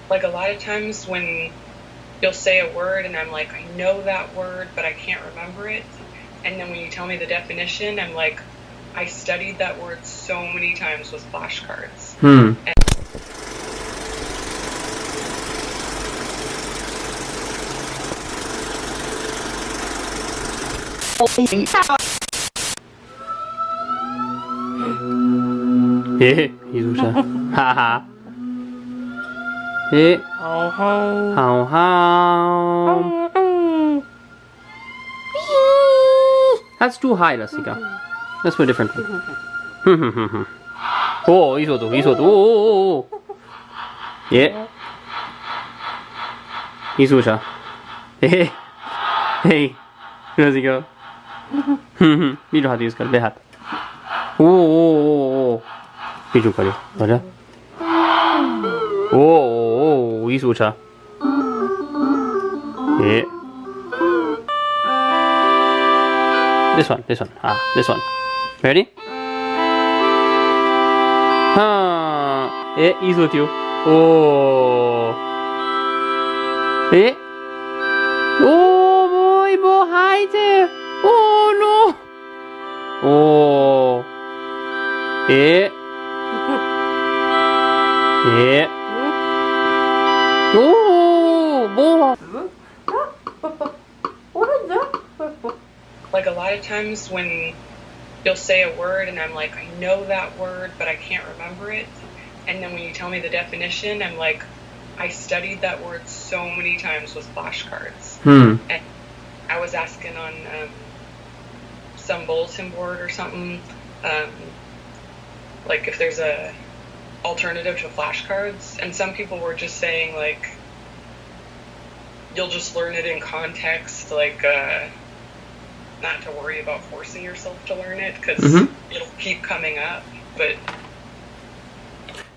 Like a lot of times when you'll say a word and I'm like, I know that word, but I can't remember it. And then when you tell me the definition, I'm like, I studied that word so many times with flashcards. And 이소샤. 하하. How. That's too high, Lasika. Let's put a different one. Oh, 이소도. 오. 예. 이소샤. Hey. Where's he go? Miro hati iskal behat. Oh. Biju kali. Ada. Oh, 이소샤. Yeah. This one. This one. Ready? 이소티요. Oh. Oh boy, hide there. Oh no. Oh. Oh, boy. like a lot of times when you'll say a word and I'm like, I know that word, but I can't remember it. And then when you tell me the definition, I'm like, I studied that word so many times with flashcards. And I was asking on some bulletin board or something, like if there's a alternative to flashcards, and some people were just saying like, you'll just learn it in context, like not to worry about forcing yourself to learn it because it'll keep coming up. But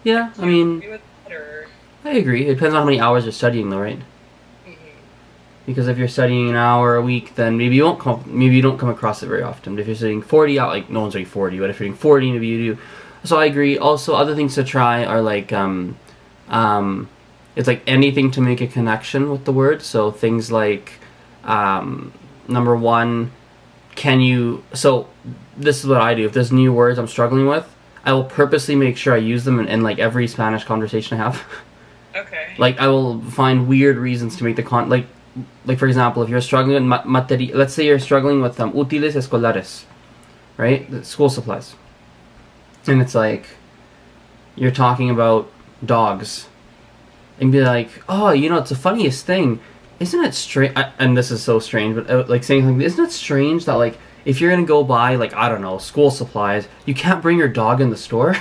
yeah, I mean, I agree. It depends on how many hours you're studying, though, right? Because if you're studying an hour a week, then maybe you don't come across it very often. But if you're studying 40 out, like no one's doing 40, but if you're doing 40, maybe you do. So I agree. Also, other things to try are like it's like anything to make a connection with the word. So things like number one, so this is what I do. If there's new words I'm struggling with, I will purposely make sure I use them in like every Spanish conversation I have. Okay. Like I will find weird reasons to make the like for example, if you're struggling with let's say you're struggling with útiles escolares, right? The school supplies. And it's like you're talking about dogs. And be like, oh, you know, it's the funniest thing. Isn't it strange? And this is so strange, but like saying like, isn't it strange that like if you're gonna go buy like I don't know school supplies, you can't bring your dog in the store?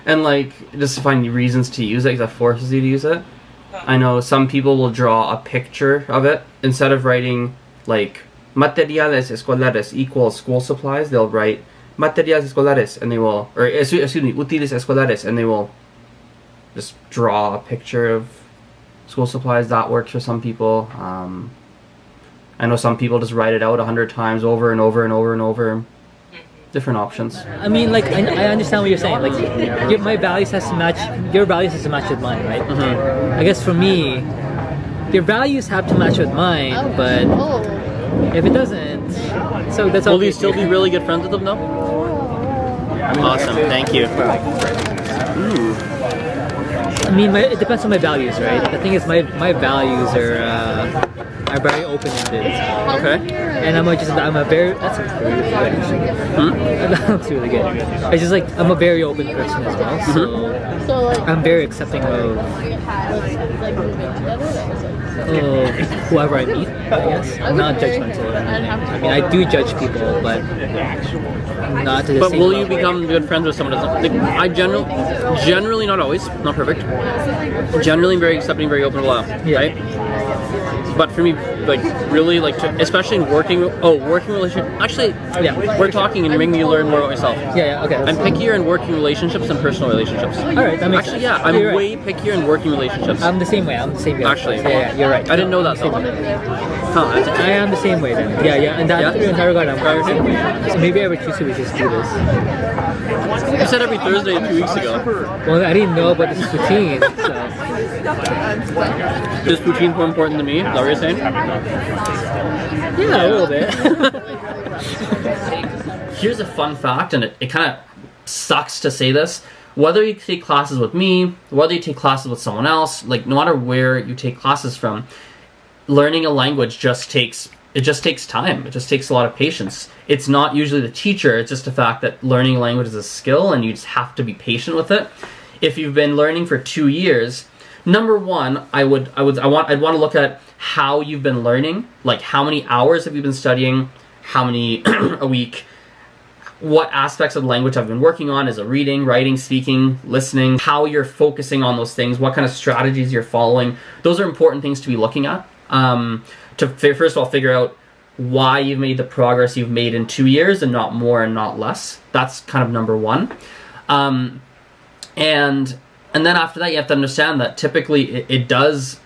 And like just find reasons to use it that forces you to use it. I know some people will draw a picture of it instead of writing like materiales escolares equals school supplies. They'll write materiales escolares and they will, or excuse me, útiles escolares, and they will just draw a picture of school supplies. That works for some people. I know some people just write it out 100 times over and over and over and over. Different options. I mean, like I understand what you're saying. Like, my values has to match your values has to match with mine, right? I guess for me, your values have to match with mine, but if it doesn't, so that's all. Will you still be really good friends with them, though? Awesome. Thank you. I mean, it depends on my values, right? The thing is, my values are very open-ended. Okay. And I'm a very, that sounds really good actually. That looks really good. It's just like, I'm a very open person as well, so I'm very accepting of whoever I meet, I guess. I'm not judgmental. I mean, I do judge people, but not to the But same will level. you become good friends with someone that's like, I generally, not always, not perfect, generally very accepting, very open, blah, right? But for me like really like to, especially in working relationship. Actually, yeah, we're talking and you're making me learn more about myself. Yeah, okay. I'm pickier in working relationships than personal relationships. All right, that makes actually, sense. yeah, I'm You're way pickier in working relationships. I'm the same way. Actually, yeah, you're right. I didn't know that though. Huh, I am the same way then. Yeah, and that in that regard, I'm the same way. So maybe every Tuesday we just do this. You said every Thursday 2 weeks ago. Well, I didn't know about this routine. So. Is poutine more important to me? Is that what you're saying? Yeah, a little bit. Here's a fun fact, and it kind of sucks to say this. Whether you take classes with me, whether you take classes with someone else, like no matter where you take classes from, learning a language just takes time. It just takes a lot of patience. It's not usually the teacher, it's just the fact that learning a language is a skill and you just have to be patient with it. If you've been learning for 2 years, number one, I'd want to look at how you've been learning, like how many hours have you been studying, how many a week, what aspects of the language have you been working on, is it reading, writing, speaking, listening, how you're focusing on those things, what kind of strategies you're following. Those are important things to be looking at. To first of all figure out why you've made the progress you've made in 2 years and not more and not less. That's kind of number one. And then after that, you have to understand that typically it does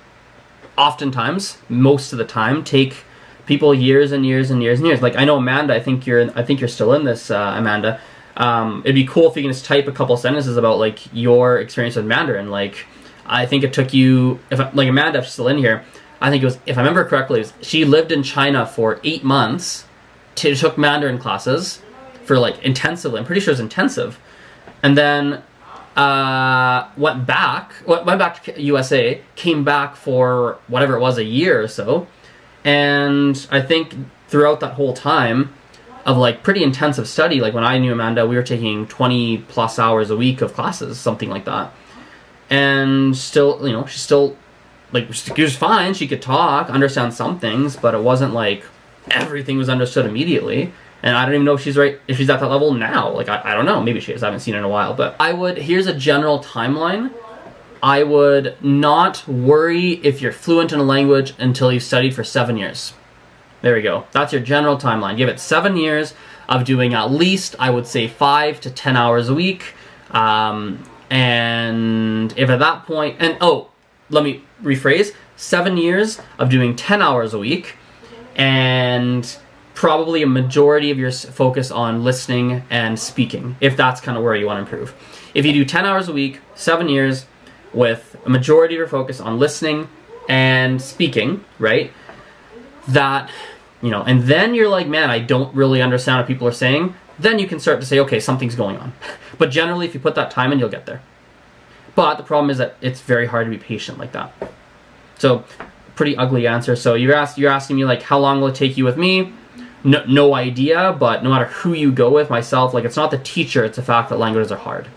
oftentimes, most of the time, take people years and years and years and years. Like I know Amanda, I think you're still in this, Amanda. It'd be cool if you can just type a couple sentences about like your experience with Mandarin. Like I think it took you, like Amanda, if she's still in here, I think it was, if I remember correctly, she lived in China for 8 months, took Mandarin classes for like intensively. I'm pretty sure it was intensive. And then went back to USA, came back for whatever it was, a year or so. And I think throughout that whole time of like pretty intensive study, like when I knew Amanda, we were taking 20 plus hours a week of classes, something like that. And still, you know, she's still, like, she was fine, she could talk, understand some things, but it wasn't like everything was understood immediately. And I don't even know if she's at that level now. Like, I don't know, maybe she is, I haven't seen her in a while. But here's a general timeline. I would not worry if you're fluent in a language until you've studied for 7 years. There we go. That's your general timeline. Give it 7 years of doing at least, I would say, 5 to 10 hours a week. And if at that point, and let me rephrase, 7 years of doing 10 hours a week, and probably a majority of your focus on listening and speaking, if that's kind of where you want to improve. If you do 10 hours a week, 7 years, with a majority of your focus on listening and speaking, right? That, you know, and then you're like, man, I don't really understand what people are saying. Then you can start to say, okay, something's going on. But generally, if you put that time in, you'll get there. But the problem is that it's very hard to be patient like that. So, pretty ugly answer. So you're asking me like, how long will it take you with me? No idea, but no matter who you go with, myself, like it's not the teacher, it's the fact that languages are hard.